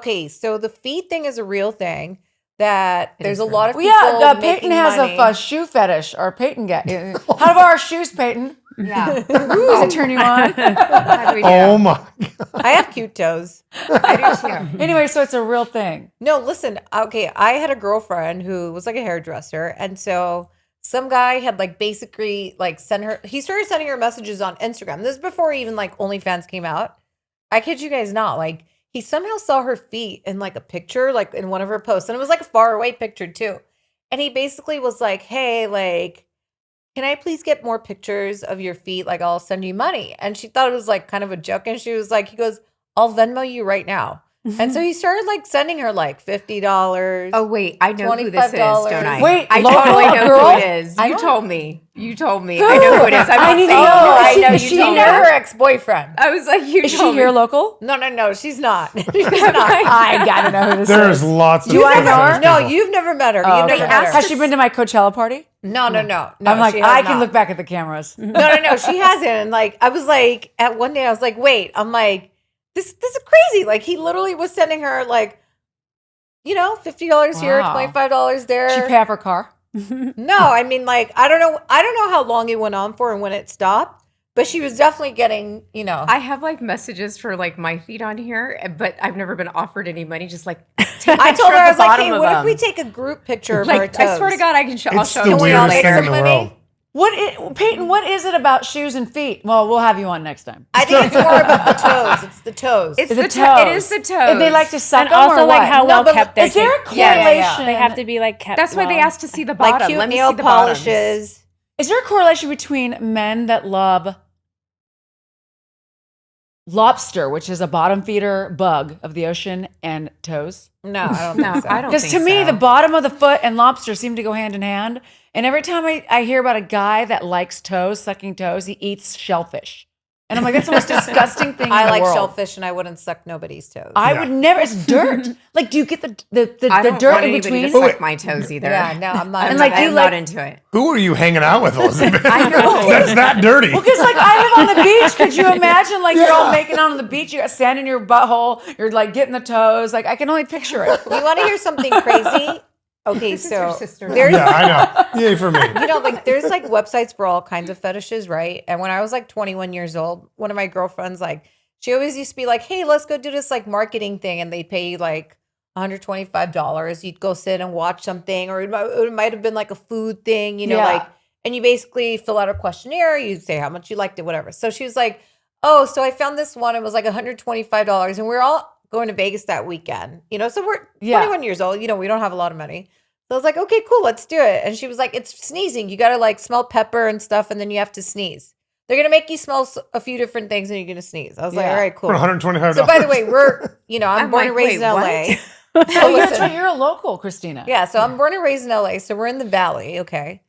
Okay, so the feet thing is a real thing. That there's a lot of people Peyton has money. a shoe fetish, or Peyton how about our shoes, Peyton? Yeah. Ooh, does it turn you on? Oh my God. I have cute toes. I do too. Anyway, so it's a real thing. No, listen. Okay, I had a girlfriend who was like a hairdresser, and so some guy had like basically like sent her. He started sending her messages on Instagram. This is before even like OnlyFans came out. I kid you guys not. Like he somehow saw her feet in like a picture, like in one of her posts, and it was like a far away picture too. And he basically was like, "Hey, like, can I please get more pictures of your feet? Like, I'll send you money." And she thought it was like kind of a joke, and she was like, "He goes, I'll Venmo you right now." And so he started like sending her like $50. Oh wait, I know who this is, don't I? Wait, I local totally know girl? who it is. You told me. You told me. I know who it is. I need to know. I know Is you she told me. You know her ex-boyfriend. I was like, you Is she told me. here local? No, she's not. She's not. I gotta know who this There's is. lots of Do I fetish know her? No, people. you've never met her. Oh, You've okay. never met her. Has she been to my Coachella party? No. I'm like, she has I can not. look back at the cameras. No, she hasn't. And like, I was like, at one day, I was like, wait, I'm like, this is crazy. Like, he literally was sending her like, you know, $50 here, Wow. $25 there. She pay off her car. No, I mean, like, I don't know how long it went on for and when it stopped, but she was definitely getting, you know. I have like messages for like my feet on here, but I've never been offered any money. Just like I told her, I was like, hey, what if we take a group picture of our like, toes? I swear to God, I can show. I'll It's show the it to you weirdest thing later. in the world. Peyton, what is it about shoes and feet? Well, we'll have you on next time. I think it's more about the toes. It's the toes. It's Is the it toe. It toes? is the toes. And they like to suck And them also or like what? how well but kept they're Is there a kept. correlation? They have to be like kept. That's why they well. asked to see the like bottom. cute Let me nail see the bottoms. polishes. Is there a correlation between men that love lobster, which is a bottom feeder bug of the ocean, and toes? No, I don't No, think so. I don't Because think to me, so. the bottom of the foot and lobster seem to go hand in hand. And every time I hear about a guy that likes toes, sucking toes, he eats shellfish. And I'm like, that's the most disgusting thing in I the like world. shellfish and I wouldn't suck nobody's toes. I Yeah. would never. It's dirt. Like, do you get the I don't dirt want in anybody between? to suck my toes either. Yeah, no, I'm not. And, like, I'm you not like- into it. Who are you hanging out with, Elizabeth? I know. That's that dirty. Because like I live on the beach. Could you imagine like you're all making out on the beach? You got sand in your butthole. You're like getting the toes. Like I can only picture it. You want to hear something crazy? Okay, This is your so sister. there's, Yeah, I know. Yay for me. you know, like there's like websites for all kinds of fetishes, right? And when I was like 21 years old, one of my girlfriends, like, she always used to be like, hey, let's go do this like marketing thing. And they'd pay you like $125. You'd go sit and watch something, or it might have been like a food thing, you know, Yeah. like, and you basically fill out a questionnaire. You say how much you liked it, whatever. So she was like, oh, so I found this one. It was like $125. And we're all going to Vegas that weekend, you know, so we're Yeah. 21 years old, you know, we don't have a lot of money. So I was like, okay, cool, let's do it. And she was like, it's sneezing. You got to like smell pepper and stuff, and then you have to sneeze. They're going to make you smell a few different things and you're going to sneeze. I was like, Yeah. all right, cool. For $125. So by the way, we're, you know, I'm born and like, raised in wait, LA. what? So Oh, that's listen. right. You're a local, Christina. Yeah, so I'm born and raised in LA. So we're in the valley, okay?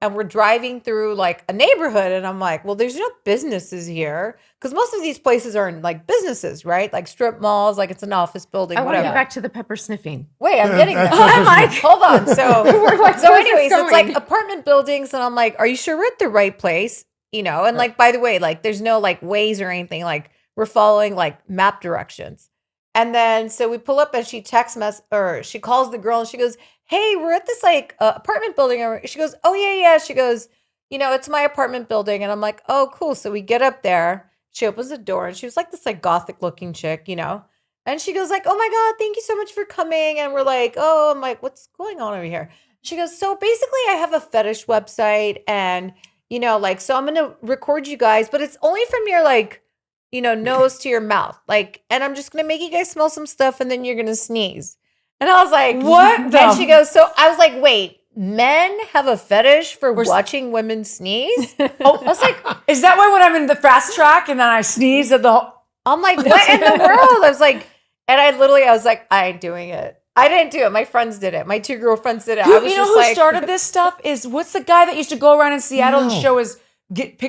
And we're driving through like a neighborhood, and I'm like, well, there's no businesses here. Because most of these places are in like businesses, right? Like strip malls, like it's an office building, I want to whatever. get back to the pepper sniffing. Wait, I'm Yeah, getting that's there. what I'm this like, hold on. So, like, so where's this anyways, it's like going? apartment buildings, and I'm like, are you sure we're at the right place? You know, and like, by the way, like there's no like Waze or anything. Like we're following like map directions. And then so we pull up, and she she calls the girl, and she goes, hey, we're at this like apartment building. And she goes, oh yeah. She goes, you know, it's my apartment building. And I'm like, oh, cool. So we get up there. She opens the door, and she was like this like gothic looking chick, you know. And she goes like, oh my God, thank you so much for coming. And we're like, oh, I'm like, what's going on over here? She goes, so basically I have a fetish website, and, you know, like, so I'm going to record you guys, but it's only from your like, you know, nose to your mouth. Like, and I'm just going to make you guys smell some stuff, and then you're going to sneeze. And I was like, What the- And she goes, so I was like, wait, men have a fetish for watching women sneeze? Oh, I was like, is that why when I'm in the fast track and then I sneeze at the whole... I'm like, what in the world? I was like, and I was like, I ain't doing it. I didn't do it. My friends did it. My two girlfriends did it. I was You know just who like, started this stuff? What's the guy that used to go around in Seattle and show his pictures?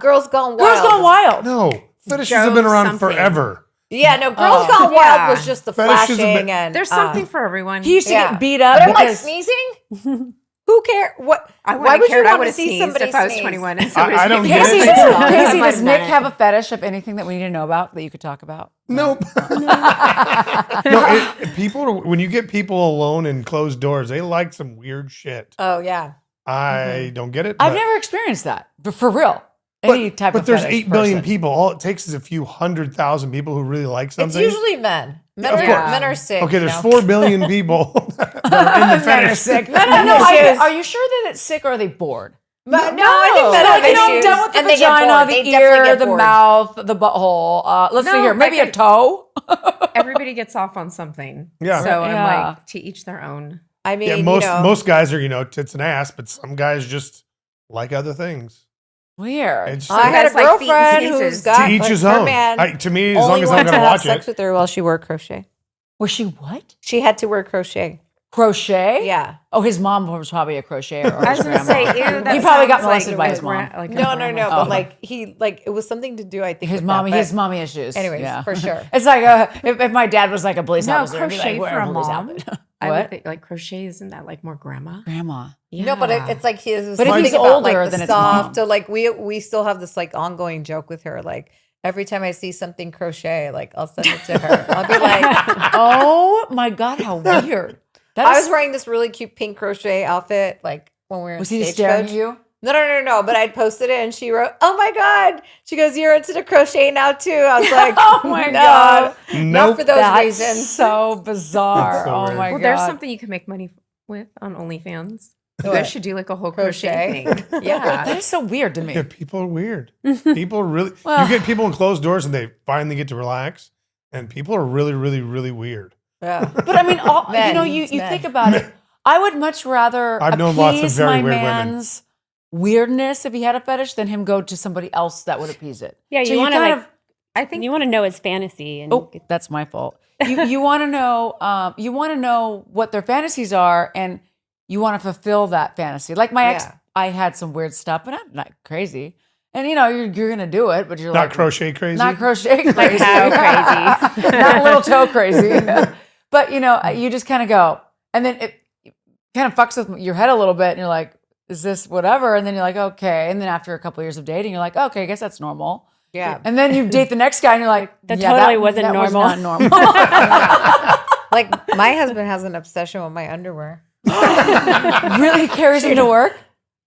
Girls Gone Wild. Girls Gone Wild. No, fetishes have been around something. forever. Yeah, no, Girls Gone yeah. Wild was just the Fetishes have flashing been- and There's something for everyone. He used to yeah. get beat up But I'm like because... sneezing. Who Who cares? What? I Why would you I want would to have see sneezed somebody if I was sneeze? 21. And I don't get Casey, it. Casey, might does have Nick done it. have a fetish of anything that we need to know about that you could talk about? Nope. People, when you get people alone in closed doors, they like some weird shit. Oh yeah. I don't get it. I've but- never experienced that, but for real. Any type but of there's fetish 8 billion person. people. All it takes is a few 100,000 people who really like It's something. usually men. Men, Of are, course. men are sick. Okay, there's you know? 4 billion people that are in the Men are fetish. sick. No, Issues. are you sure that it's sick or are they bored? But no, I think men Like, have you know, I'm issues, done with the and they get vagina, bored. the They definitely ear, get the bored. mouth, the butthole. Let's see No, here. Maybe like a toe. Everybody gets off on something. Yeah. So Yeah. I'm like, to each their own. I mean, Yeah, you most know, most guys are tits and ass, but some guys just like other things. Weird. It's I had a Guys like feet and girlfriend who's sneezes. got to each like, his her own. man To me, as long only as I'm wanted gonna to have watch sex it. with her while she wore crochet. Was she what? She had to wear crochet. Crochet? Yeah. Oh, his mom was probably a crocheter. Or I was his going to grandma. say, ew, that He probably got sounds molested by a his mom. like a No, grandma. but Oh. like it was something to do. I think His with mommy, that, his but mommy issues. anyways, Yeah. for sure. It's like if my dad was like a police No, officer, I'd be crochet like, for "Where a police mom. officer?" I would What? think like crochet, isn't that like more grandma? Grandma. Yeah. No, but it's like his. But if something he's about, older, like, the then it's soft. mom. So like we still have this like ongoing joke with her. Like every time I see something crochet, like I'll send it to her. I'll be like, Oh my God, how weird. That I is- was wearing this really cute pink crochet outfit, like when we were in Was he staring at you? No. But I'd posted it and she wrote, "Oh my God." She goes, "You're into the crochet now too." I was like, Oh my "No, God. not Nope. for those That's reasons." so bizarre. That's so Oh weird. my Well, God. there's something you can make money with on OnlyFans. You What? guys should do like a whole crochet, Crochet? thing. Yeah. That is so weird to me. Yeah, people are weird. People really. Well- you get people in closed doors and they finally get to relax, and people are really, really, really weird. Yeah. But I mean, Men, you it's men. think about it. I would much rather I've known lots of appease very my weird women. man's weirdness if he had a fetish than him go to somebody else that would appease it. Yeah, So you want to kind like. of- I think You want to know his fantasy, and Oh, that's my fault. You want to know. You want to know what their fantasies are, and you want to fulfill that fantasy. Like my ex, Yeah. I had some weird stuff, but I'm not crazy. And you're gonna do it, but you're Not like crochet crazy. not crochet crazy, how crazy? not little toe crazy. But you just kind of go, and then it kind of fucks with your head a little bit, and you're like, "Is this whatever?" And then you're like, "Okay." And then after a couple of years of dating, you're like, "Okay, I guess that's normal." Yeah. And then you date the next guy, and you're like, That "Yeah, totally wasn't that was normal." not normal." Like my husband has an obsession with my underwear. Really carries him to work.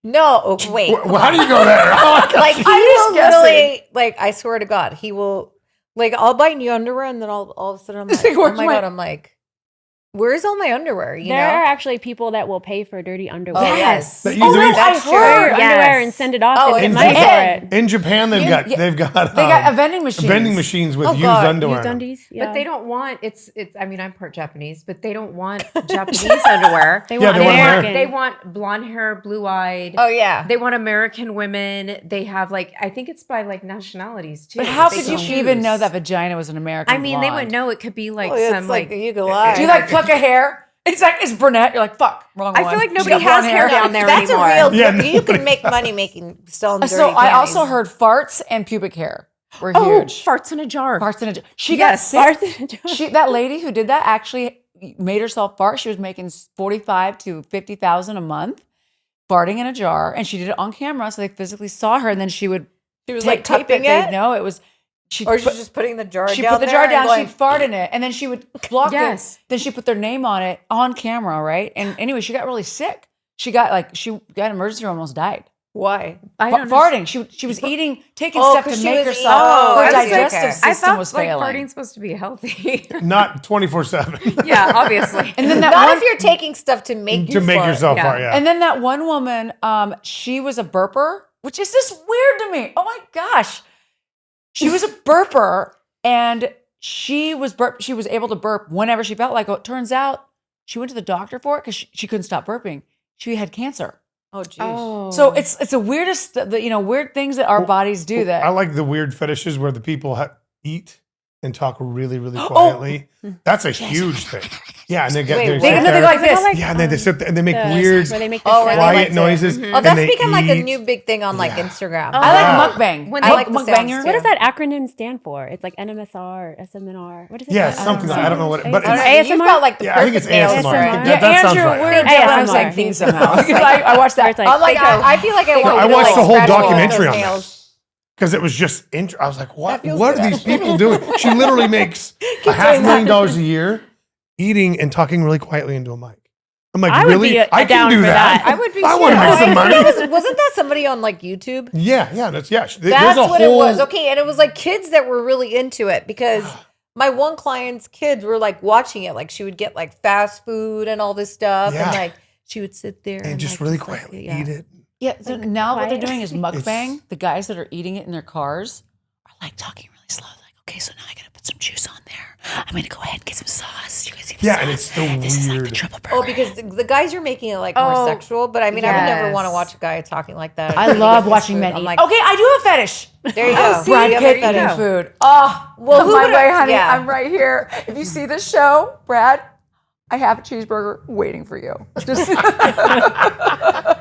No, wait. Well, how do you go there? Oh, my God. Like he I'm just will guessing. literally, like I swear to God, he will. Like I'll buy new underwear, and then all of a sudden I'm It's like, like, "Oh where's my my-" God!" I'm like, "Where's all my underwear?" You there know? are actually people that will pay for dirty underwear. Oh yes. That Oh, no, That's I Your heard. underwear and Yes. send it off Oh, and get in money for Japan. it. In Japan, they've got They got a vending machine. vending machines with Oh, used God. underwear. Used undies, yeah. But they don't want it's. I mean, I'm part Japanese, but they don't want Japanese underwear. They Yeah, want they want American. They want blonde hair, blue eyed. Oh yeah. They want American women. They have like I think it's by like nationalities too. But how They could you choose. even know that vagina was an American? I mean, they blonde? would know. It could be like Oh, it's some like. you can lie. Do you like pluck a hair? It's like it's brunette. You're like fuck, wrong I one. feel like She's nobody got has blonde hair down there That's anymore. a real. Yeah, You can make money making selling dirty So I also panties. heard farts and pubic hair were Oh, huge. farts in a jar. Farts in a jar. She Yes. got sick. That lady who did that actually made herself fart. She was making 45 to 50,000 a month, farting in a jar, and she did it on camera, so they physically saw her. And then she would She was take like cup taping they'd it, know it was. She or she's just putting the jar. she down put the there jar and down, going, she'd fart in it, and then she would block Yes. it. Then she put their name on it on camera, right? And anyway, she got really sick. She got emergency room, almost died. Why? I don't Farting. She was taking Oh, stuff 'cause to she make was herself. eating- her I was like, digestive okay. system I thought was like failing. farting's supposed to be healthy. Not 24/7 Yeah, obviously. And then that Not one, if you're taking stuff to make to make fart. yourself Yeah. fart. Yeah. and then that one woman, she was a burper, which is just weird to me. Oh my gosh, she was a burper, and she was able to burp whenever she felt like it. Well, it turns out she went to the doctor for it because she couldn't stop burping. She had cancer. Oh jeez. So it's the weirdest, weird things that our bodies do. That I like the weird fetishes where the people eat and talk really, really Oh. quietly. That's a huge thing. Yeah, and they get Wait, they what? sit They there. go like this. Yeah, and then they sit there and they make the- weird, where they make the Oh, sound. right. quiet like to- noises. Oh, and that's they become like a eat. new big thing on like Yeah. Instagram. I Yeah. like mukbang. When I like the mukbanger. sounds, What too. does that acronym stand for? It's like NMSR, SMNR. What is it? Yeah, called? something like I don't know what, but I don't it's, know, you've got like the yeah, I think it's perfect nails ASMR. for it. ASMR. That sounds Andrew, right. we're ASMR. dancing things somehow. Because I watched that. It's like- I'm like, I feel like I want I you to, watched like, the whole scratch all documentary those on that. nails. Because it was just, I was like, what? That feels What are good. these people doing? She literally makes $500,000 a year eating and talking really quietly into a mic. I'm like, I would really? be I can down do for that. that. I would be. I want to too. make some money. Wasn't that somebody on like YouTube? Yeah. There's That's a what whole, it was. Okay, and it was like kids that were really into it because my one client's kids were like watching it. Like she would get like fast food and all this stuff, Yeah. and like she would sit there and just like, really like, quietly yeah. eat it. yeah. So now what they're quiet. doing is mukbang. The guys that are eating it in their cars are like talking really slow. Like, okay, so now I gotta put some juice on there. I'm gonna go ahead and get some sauce. You guys see the Yeah, sauce? and it's so This is like the weird. triple burger. Oh, because the guys are making it like more Oh, sexual, but I mean, I would never yes. want to watch a guy talking like that. I Eating love his watching food. men I'm eat. like, Okay, I do have fetish. there you go. Brad You have Pitt a fetish. eating food. Oh, Well, on who my would've- way, honey. yeah. I'm right here. If you see this show, Brad, I have a cheeseburger waiting for you. Just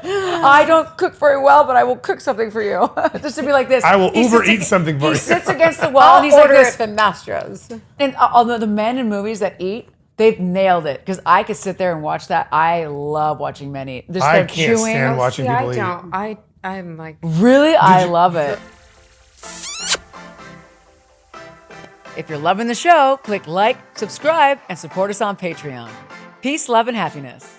I don't cook very well, but I will cook something for you. Just to be like this. I will He Uber sits eat something for He you. sits against the wall I'll and he's like order this. it from Mastro's. And although the men in movies that eat, they've nailed it because I could sit there and watch that. I love watching men eat. Just I them can't chewing. stand watching See, people I eat. don't. I'm like. Really, I love it. If you're loving the show, click like, subscribe, and support us on Patreon. Peace, love, and happiness.